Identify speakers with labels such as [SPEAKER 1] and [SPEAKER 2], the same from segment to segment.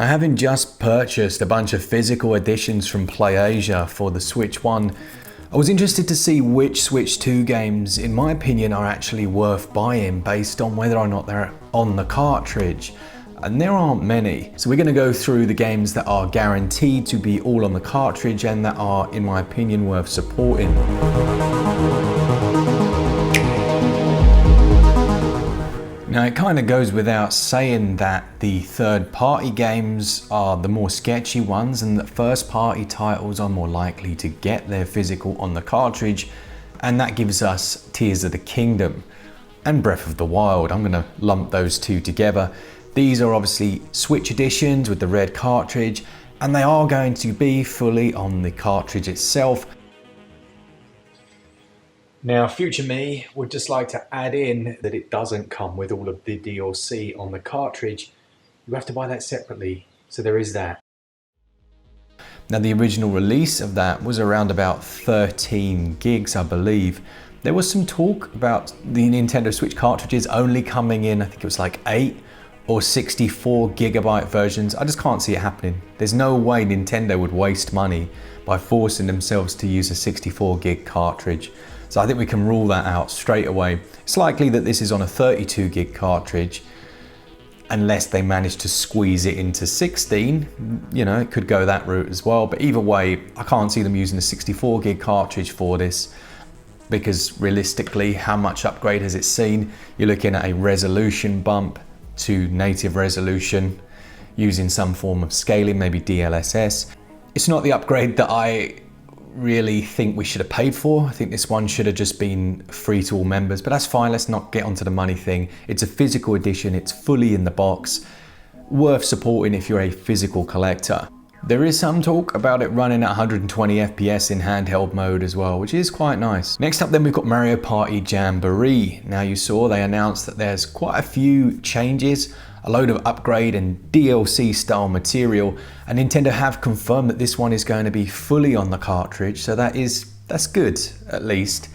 [SPEAKER 1] Now, having just purchased a bunch of physical editions from PlayAsia for the Switch 1, I was interested to see which Switch 2 games, in my opinion, are actually worth buying based on whether or not they're on the cartridge. And there aren't many. So we're going to go through the games that are guaranteed to be all on the cartridge and that are, in my opinion, worth supporting. Now, it kind of goes without saying that the third-party games are the more sketchy ones and that first-party titles are more likely to get their physical on the cartridge, and that gives us Tears of the Kingdom and Breath of the Wild. I'm going to lump those two together. These are obviously Switch editions with the red cartridge, and they are going to be fully on the cartridge itself. Now, future me would just like to add in that it doesn't come with all of the DLC on the cartridge. You have to buy that separately, so there is that. Now, the original release of that was around about 13 gigs, I believe. There was some talk about the Nintendo Switch cartridges only coming in, I think it was like 8 or 64 gigabyte versions. I just can't see it happening. There's no way Nintendo would waste money by forcing themselves to use a 64 gig cartridge. So I think we can rule that out straight away. It's likely that this is on a 32 gig cartridge, unless they manage to squeeze it into 16. You know, it could go that route as well. But either way, I can't see them using a 64 gig cartridge for this, because realistically, how much upgrade has it seen? You're looking at a resolution bump to native resolution using some form of scaling, maybe DLSS. It's not the upgrade that I really think we should have paid for. I think this one should have just been free to all members, but that's fine. Let's not get onto the money thing. It's a physical edition. It's fully in the box. Worth supporting if you're a physical collector. There is some talk about it running at 120 FPS in handheld mode as well, which is quite nice. Next up then, we've got Mario Party Jamboree. Now, you saw they announced that there's quite a few changes, a load of upgrade and DLC style material, and Nintendo have confirmed that this one is going to be fully on the cartridge, so that's good, at least.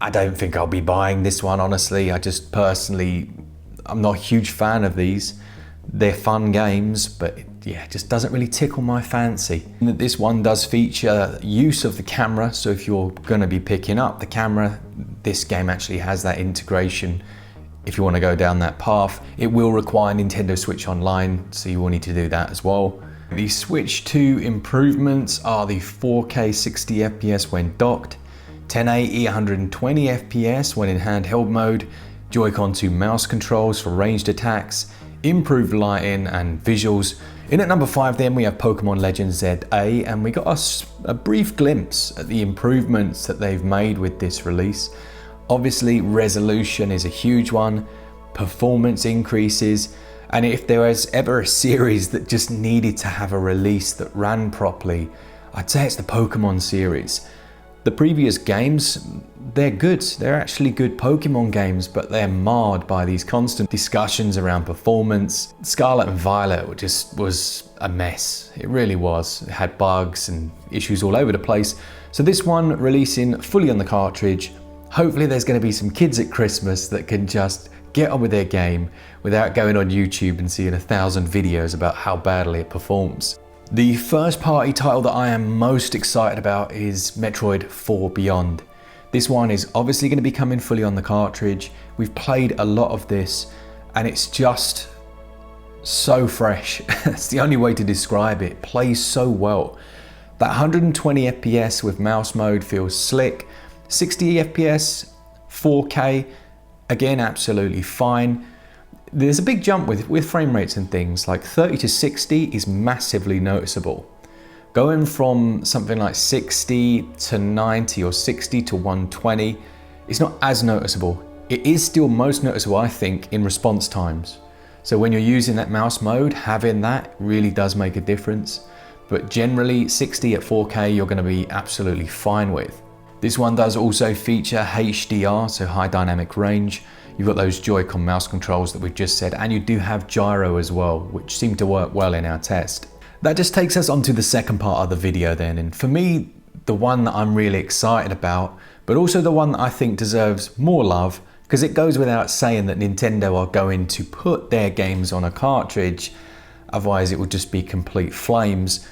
[SPEAKER 1] I don't think I'll be buying this one, honestly. I just personally, I'm not a huge fan of these. They're fun games, but yeah, it just doesn't really tickle my fancy. This one does feature use of the camera, so if you're going to be picking up the camera, this game actually has that integration. If you want to go down that path, it will require Nintendo Switch Online, so you will need to do that as well. The Switch 2 improvements are the 4K 60 FPS when docked, 1080 120 FPS when in handheld mode, joycon to mouse controls for ranged attacks, improved lighting and visuals. In at number 5 then, we have Pokemon Legends ZA, and we got a brief glimpse at the improvements that they've made with this release. Obviously, resolution is a huge one, performance increases, and if there was ever a series that just needed to have a release that ran properly, I'd say it's the Pokemon series. The previous games, they're good. They're actually good Pokemon games, but they're marred by these constant discussions around performance. Scarlet and Violet was a mess. It really was. It had bugs and issues all over the place. So this one releasing fully on the cartridge. Hopefully there's going to be some kids at Christmas that can just get on with their game without going on YouTube and seeing 1,000 videos about how badly it performs. The first party title that I am most excited about is Metroid 4 Beyond. This one is obviously going to be coming fully on the cartridge. We've played a lot of this and it's just so fresh. That's the only way to describe it. It plays so well. That 120 FPS with mouse mode feels slick. 60 FPS, 4K, again, absolutely fine. There's a big jump with frame rates and things, like 30 to 60 is massively noticeable. Going from something like 60 to 90 or 60 to 120 is not as noticeable. It is still most noticeable, I think, in response times. So when you're using that mouse mode, having that really does make a difference. But generally, 60 at 4K, you're going to be absolutely fine with. This one does also feature HDR, so high dynamic range. You've got those joycon mouse controls that we've just said, and you do have gyro as well, which seemed to work well in our test. That just takes us on to the second part of the video then, and for me, the one that I'm really excited about, but also the one that I think deserves more love, because it goes without saying that Nintendo are going to put their games on a cartridge. otherwise it would just be complete flames.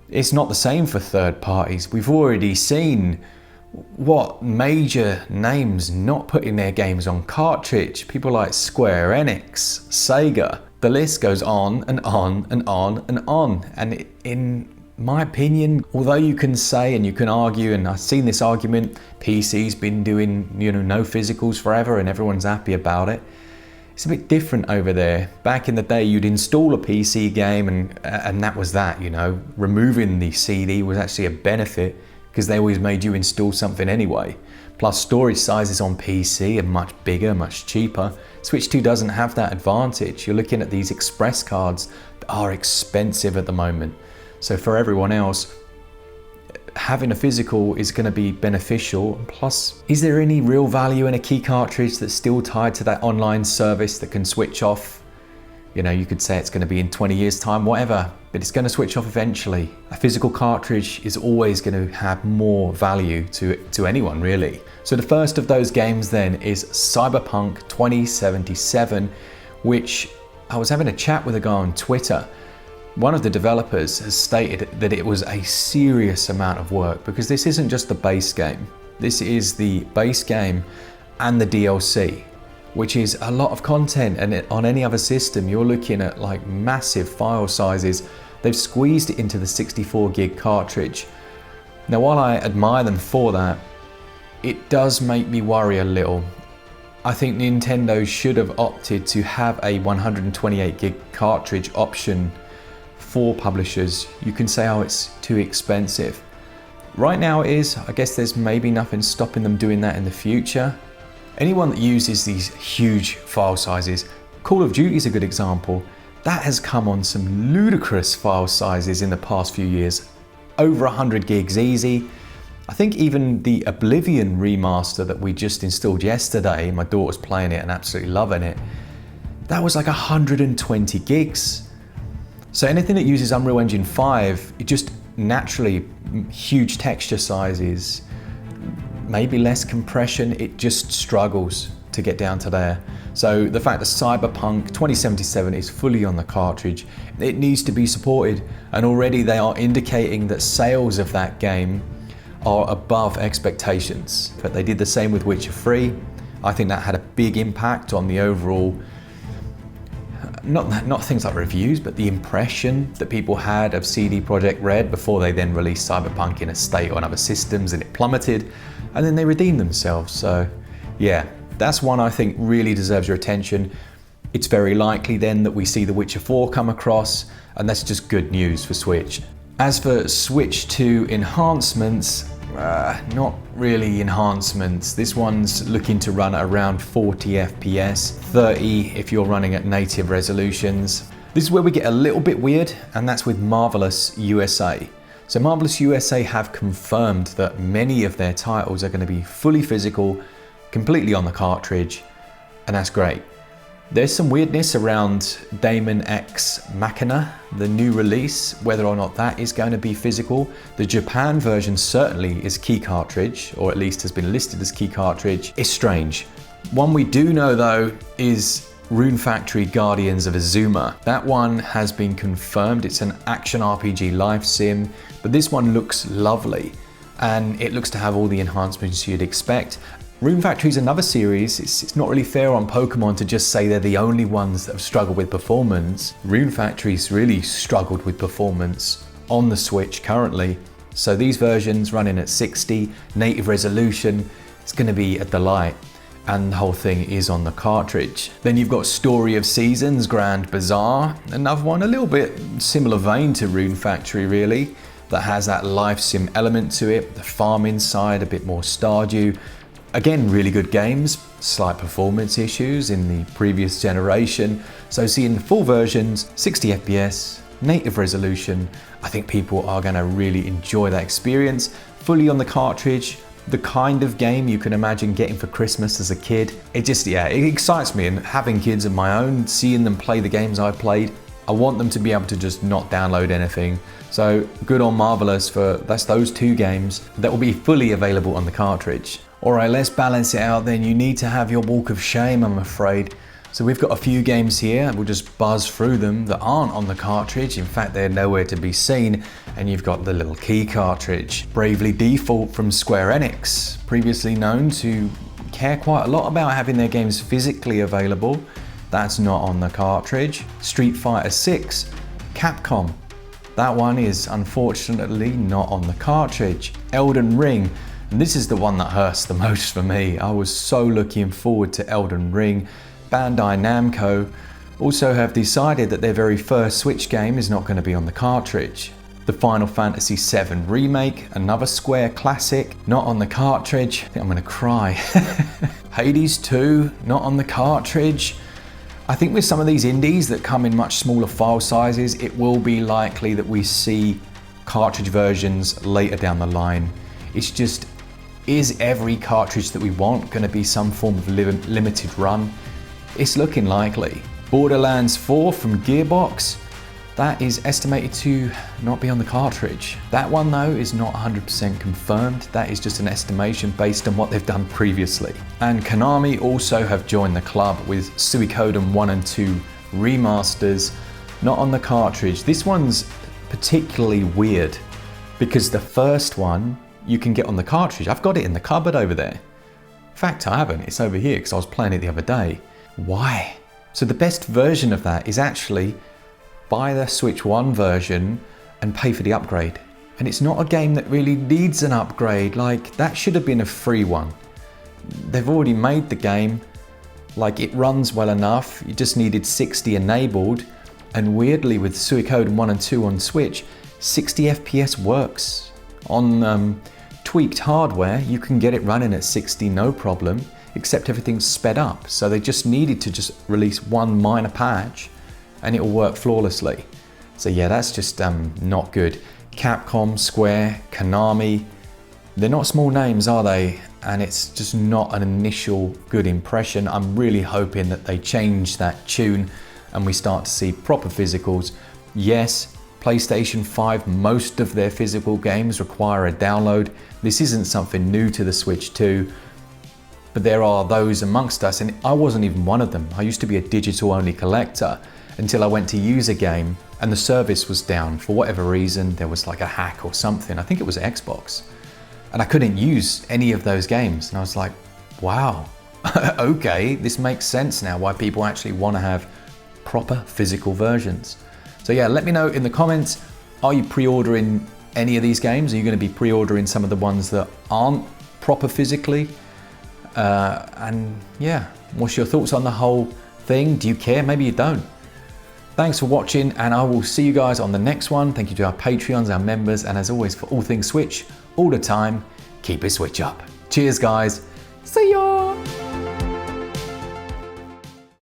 [SPEAKER 1] It's not the same for third parties. We've already seen what major names not putting their games on cartridge. People like Square Enix, Sega. The list goes on and on and on and on. And in my opinion, although you can say and you can argue, and I've seen this argument, PC's been doing, no physicals forever and everyone's happy about it. It's a bit different over there. Back in the day, you'd install a PC game and that was that, Removing the CD was actually a benefit because they always made you install something anyway. Plus storage sizes on PC are much bigger, much cheaper. Switch 2 doesn't have that advantage. You're looking at these express cards that are expensive at the moment. So for everyone else, having a physical is going to be beneficial. Plus, is there any real value in a key cartridge that's still tied to that online service that can switch off? You could say it's going to be in 20 years time, whatever, but it's going to switch off eventually. A physical cartridge is always going to have more value to anyone, really. So the first of those games then is Cyberpunk 2077, which I was having a chat with a guy on Twitter. One of the developers has stated that it was a serious amount of work because this isn't just the base game. This is the base game and the DLC, which is a lot of content, and on any other system you're looking at like massive file sizes. They've squeezed it into the 64 gig cartridge. Now while I admire them for that, it does make me worry a little. I think Nintendo should have opted to have a 128 gig cartridge option for publishers. You can say, oh, it's too expensive. Right now it is. I guess there's maybe nothing stopping them doing that in the future. Anyone that uses these huge file sizes, Call of Duty is a good example. That has come on some ludicrous file sizes in the past few years. Over 100 gigs easy. I think even the Oblivion remaster that we just installed yesterday, my daughter's playing it and absolutely loving it, that was like 120 gigs. So anything that uses Unreal Engine 5, it just naturally, huge texture sizes, maybe less compression, it just struggles to get down to there. So the fact that Cyberpunk 2077 is fully on the cartridge, it needs to be supported, and already they are indicating that sales of that game are above expectations. But they did the same with Witcher 3. I think that had a big impact on the overall, not things like reviews, but the impression that people had of CD Projekt Red before they then released Cyberpunk in a state on other systems, and it plummeted, and then they redeemed themselves. So yeah, that's one I think really deserves your attention. It's very likely then that we see The Witcher 4 come across, and that's just good news for Switch. As for Switch 2 enhancements, not really enhancements. This one's looking to run at around 40 FPS, 30 if you're running at native resolutions. This is where we get a little bit weird, and that's with Marvellous USA. So Marvellous USA have confirmed that many of their titles are going to be fully physical, completely on the cartridge, and that's great. There's some weirdness around Daemon X Machina, the new release, whether or not that is going to be physical. The Japan version certainly is key cartridge, or at least has been listed as key cartridge. It's strange. One we do know though is Rune Factory Guardians of Azuma. That one has been confirmed. It's an action RPG life sim, but this one looks lovely, and it looks to have all the enhancements you'd expect. Rune Factory is another series. It's not really fair on Pokemon to just say they're the only ones that have struggled with performance. Rune Factory's really struggled with performance on the Switch currently. So these versions running at 60 native resolution, it's going to be a delight. And the whole thing is on the cartridge. Then you've got Story of Seasons, Grand Bazaar, another one a little bit similar vein to Rune Factory really, that has that life sim element to it, the farming side, a bit more Stardew. Again, really good games, slight performance issues in the previous generation. So seeing the full versions, 60 FPS, native resolution, I think people are gonna really enjoy that experience. Fully on the cartridge, the kind of game you can imagine getting for Christmas as a kid. It excites me, and having kids of my own, seeing them play the games I played, I want them to be able to just not download anything. So good on Marvellous for those two games that will be fully available on the cartridge. Alright, let's balance it out then. You need to have your walk of shame, I'm afraid. So we've got a few games here, we'll just buzz through them, that aren't on the cartridge. In fact, they're nowhere to be seen. And you've got the little key cartridge. Bravely Default from Square Enix, previously known to care quite a lot about having their games physically available. That's not on the cartridge. Street Fighter 6, Capcom. That one is unfortunately not on the cartridge. Elden Ring, and this is the one that hurts the most for me. I was so looking forward to Elden Ring. Bandai Namco also have decided that their very first Switch game is not going to be on the cartridge. The Final Fantasy VII Remake, another Square classic, not on the cartridge. I think I'm going to cry. Hades 2, not on the cartridge. I think with some of these indies that come in much smaller file sizes, it will be likely that we see cartridge versions later down the line. It's just, is every cartridge that we want going to be some form of limited run? It's looking likely. Borderlands 4 from Gearbox, that is estimated to not be on the cartridge. That one though is not 100% confirmed. That is just an estimation based on what they've done previously. And Konami also have joined the club with Suikoden 1 and 2 remasters, not on the cartridge. This one's particularly weird because the first one you can get on the cartridge. I've got it in the cupboard over there. In fact, I haven't, it's over here because I was playing it the other day. Why? So the best version of that is actually buy the Switch 1 version and pay for the upgrade. And it's not a game that really needs an upgrade, like that should have been a free one. They've already made the game, like it runs well enough, you just needed 60 enabled, and weirdly with Suikoden 1 and 2 on Switch, 60 FPS works. On tweaked hardware, you can get it running at 60 no problem, except everything's sped up. So they just needed to just release one minor patch and it will work flawlessly. So yeah, that's just not good. Capcom, Square, Konami, they're not small names, are they? And it's just not an initial good impression. I'm really hoping that they change that tune and we start to see proper physicals. Yes, PlayStation 5, most of their physical games require a download. This isn't something new to the Switch 2. But there are those amongst us, and I wasn't even one of them. I used to be a digital only collector until I went to use a game and the service was down for whatever reason. There was like a hack or something. I think it was Xbox. And I couldn't use any of those games. And I was like, wow, okay, this makes sense now why people actually want to have proper physical versions. So yeah, let me know in the comments, are you pre-ordering any of these games? Are you going to be pre-ordering some of the ones that aren't proper physically? And yeah, what's your thoughts on the whole thing? Do you care? Maybe you don't. Thanks for watching, and I will see you guys on the next one. Thank you to our Patreons, our members, and as always, for all things Switch, all the time, keep it Switch up. Cheers, guys. See ya!